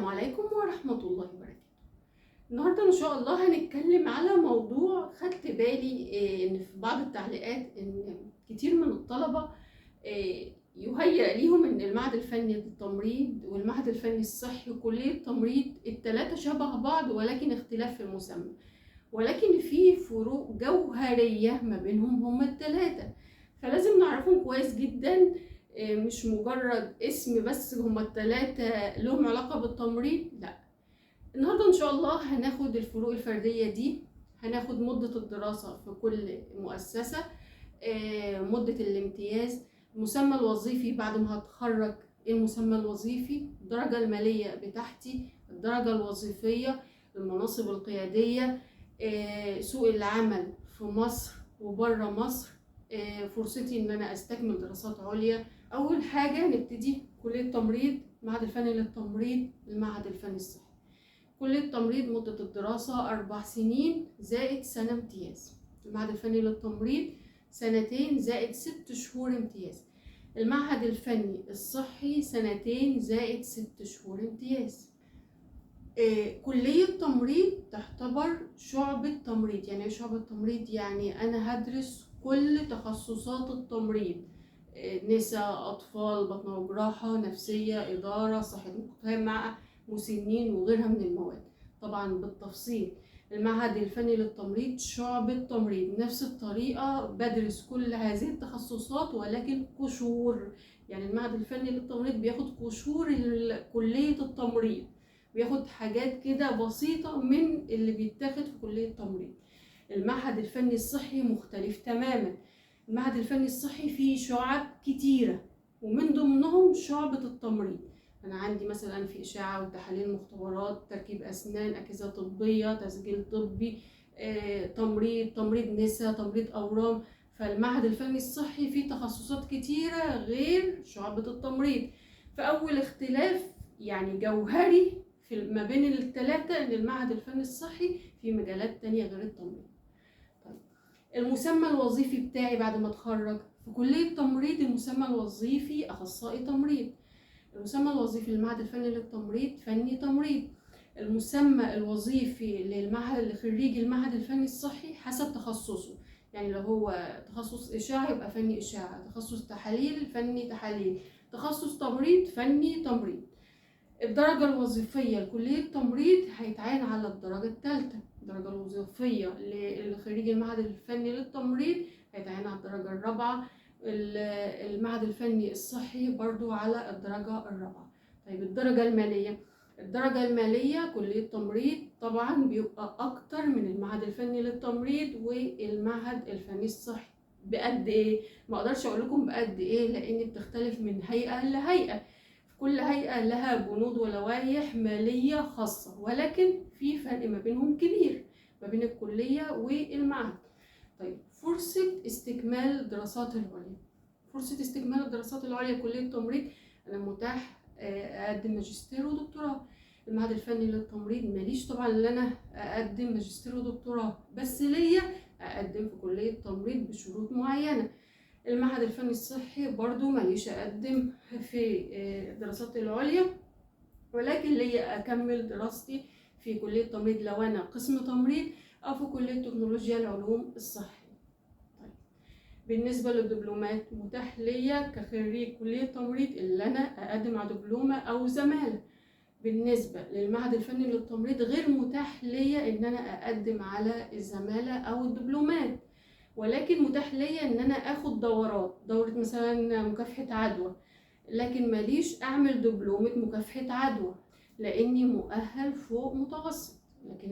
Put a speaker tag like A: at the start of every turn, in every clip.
A: السلام عليكم ورحمة الله وبركاته. النهاردة إن شاء الله هنتكلم على موضوع خدت بالي إن في بعض التعليقات إن كتير من الطلبة يهيأ ليهم إن المعهد الفني للتمريض والمعهد الفني الصحي وكلية التمريض التلاتة شبه بعض، ولكن اختلاف في المسمى، ولكن في فروق جوهرية ما بينهم هما التلاتة، فلازم نعرفهم كويس جدا. مش مجرد اسم بس، هما التلاتة لهم علاقة بالتمريض، لا. النهاردة ان شاء الله هناخد الفروق الفردية دي، هناخد مدة الدراسة في كل مؤسسة، مدة الامتياز، المسمى الوظيفي بعد ما هتخرج، المسمى الوظيفي، الدرجة المالية بتاعتي، الدرجة الوظيفية، المناصب القيادية، سوق العمل في مصر وبره مصر، فرصتي ان انا استكمل دراسات عليا. اول حاجة نبتدي كلية التمريض، المعهد الفني للتمريض، المعهد الفني الصحي. كلية التمريض مدة الدراسة 4 سنين زائد سنة امتياز. المعهد الفني للتمريض 2 زائد 6 شهور امتياز. المعهد الفني الصحي 2 زائد 6 شهور امتياز. كلية تمريض تعتبر شعبة تمريض. يعني ايه شعبة تمريض؟ يعني أنا هدرس كل تخصصات التمريض، نساء، أطفال، بطنة وجراحة، نفسية، إدارة، صحة مجتمع، مسنين وغيرها من المواد، طبعا بالتفصيل. المعهد الفني للتمريض شعبة تمريض، نفس الطريقة بدرس كل هذه التخصصات ولكن قشور. يعني المعهد الفني للتمريض بياخد قشور كلية التمريض، بياخد حاجات كده بسيطة من اللي بيتاخد في كلية التمريض. المعهد الفني الصحي مختلف تماما. المعهد الفني الصحي فيه شعب كتيرة، ومن ضمنهم شعبة التمريض. أنا عندي مثلا في إشاعة وتحاليل مختبرات، تركيب أسنان، أجهزة طبية، تسجيل طبي، تمريض نساء، تمريض أورام. فالمعهد الفني الصحي فيه تخصصات كتيرة غير شعبة التمريض. فأول اختلاف يعني جوهري ما بين الثلاثة إن المعهد الفني الصحي في مجالات تانية غير التمريض. طيب، المسمى الوظيفي بتاعي بعد ما اتخرج في كلية التمريض، المسمى الوظيفي أخصائي تمريض. المسمى الوظيفي للمعهد الفني للتمريض فني تمريض. المسمى الوظيفي لخريج المعهد الفني الصحي حسب تخصصه. يعني لو هو تخصص إشاعة يبقى فني إشاعة، تخصص تحاليل فني تحاليل، تخصص تمريض فني تمريض. الدرجة الوظيفية لكلية التمريض هيتعين على الدرجة الثالثة. الدرجة الوظيفية لخريج المعهد الفني للتمريض هيتعين على الدرجة الرابعة. المعهد الفني الصحي برضو على الدرجة الرابعة. طيب، الدرجة المالية كلية التمريض طبعا بيبقى أكتر من المعهد الفني للتمريض والمعهد الفني الصحي. بقد إيه؟ ما أقدرش أقول لكم بقد إيه، لأن بتختلف من هيئة لهيئة. كل هيئة لها بنود ولوائح مالية خاصة، ولكن في فرق ما بينهم كبير ما بين الكلية والمعهد. طيب، فرصة استكمال دراسات العليا. فرصة استكمال الدراسات العليا كلية التمريض، أنا متاح أقدم ماجستير ودكتوراه. المعهد الفني للتمريض ماليش طبعا إن أنا أقدم ماجستير ودكتوراه، بس ليا أقدم في كلية التمريض بشروط معينة. المعهد الفني الصحي برضو ماليش أقدم في الدراسات العليا، ولكن ليا أكمل دراستي في كلية تمريض لو أنا قسم تمريض، أو في كلية تكنولوجيا العلوم الصحية. طيب، بالنسبة للدبلومات متاح ليا كخريج كلية تمريض اللي أنا أقدم على دبلومة أو زمالة. بالنسبة للمعهد الفني للتمريض غير متاح ليا إن أنا أقدم على الزمالة أو الدبلومات، ولكن متاح ليا ان انا اخد دورة مثلا مكافحة عدوى، لكن ماليش اعمل دبلومة مكافحة عدوى لاني مؤهل فوق متوسط. لكن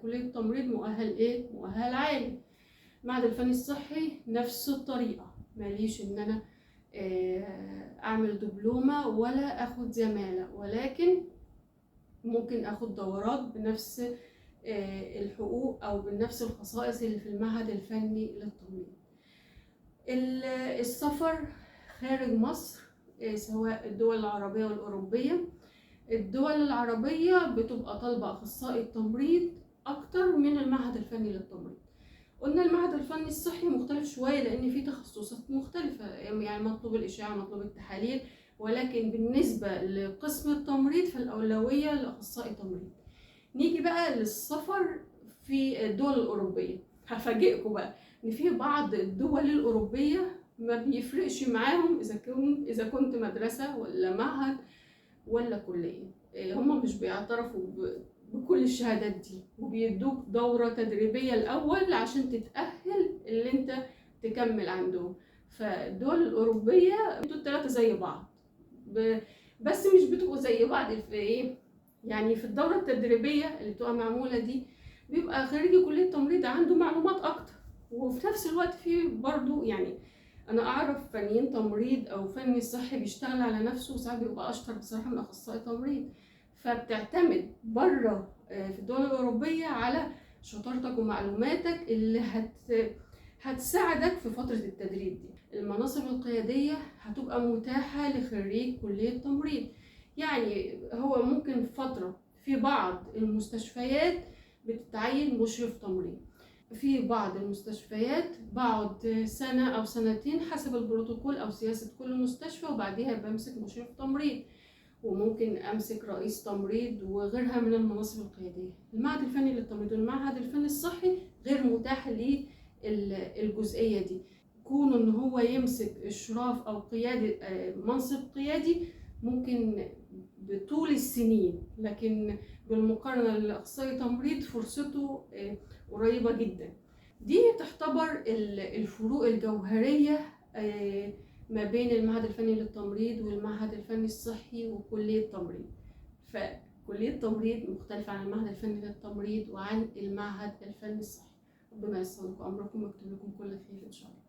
A: كلية التمريض مؤهل ايه؟ مؤهل عالي. المعهد الفني الصحي نفس الطريقة، ماليش ان انا اعمل دبلومة ولا اخد زمالة، ولكن ممكن اخد دورات بنفس الحقوق او بنفس الخصائص اللي في المعهد الفني للتمريض. السفر خارج مصر، سواء الدول العربية والأوروبية. الدول العربية بتبقى طالبة أخصائي التمريض أكتر من المعهد الفني للتمريض. قلنا المعهد الفني الصحي مختلف شوية لأن فيه تخصصات مختلفة، يعني مطلوب الإشعاع، مطلوب التحاليل، ولكن بالنسبة لقسم التمريض فالأولوية لأخصائي تمريض. نيجي بقى للسفر في الدول الأوروبية. هفاجئكم بقى إن في بعض الدول الأوروبية ما بيفرقش معاهم إذا كنت مدرسة ولا معهد ولا كلية. هم مش بيعترفوا بكل الشهادات دي، وبيدوك دورة تدريبية الأول عشان تتأهل اللي انت تكمل عندهم. فالدول الأوروبية انتوا التلاتة زي بعض، بس مش بتبقوا زي بعض في ايه؟ يعني في الدورة التدريبية اللي بتبقى معمولة دي بيبقى خريجي كلية تمريض عنده معلومات أكتر، وفي نفس الوقت في برضو يعني أنا أعرف فنيين تمريض أو فني صحي بيشتغل على نفسه وساعات بيبقى أشطر بصراحة من أخصائي تمريض. فبتعتمد بره في الدول الأوروبية على شطارتك ومعلوماتك اللي هتساعدك في فترة التدريب دي. المناصب القيادية هتبقى متاحة لخريج كلية تمريض، يعني هو ممكن فترة في بعض المستشفيات بتتعين مشرف تمريض، في بعض المستشفيات بقعد سنة أو سنتين حسب البروتوكول أو سياسة كل مستشفى، وبعديها بمسك مشرف تمريض، وممكن أمسك رئيس تمريض وغيرها من المناصب القيادية. المعهد الفني للتمريض والمعهد الفني الصحي غير متاح للجزئية دي. كونه إن هو يمسك إشراف أو قيادة منصب قيادي ممكن بطول السنين، لكن بالمقارنة لأخصائي تمريض فرصته قريبة جدا. دي تعتبر الفروق الجوهرية ما بين المعهد الفني للتمريض والمعهد الفني الصحي وكلية التمريض. فكلية التمريض مختلفة عن المعهد الفني للتمريض وعن المعهد الفني الصحي. ربنا يسلمكم أمركم ويكتب لكم كل خير إن شاء الله.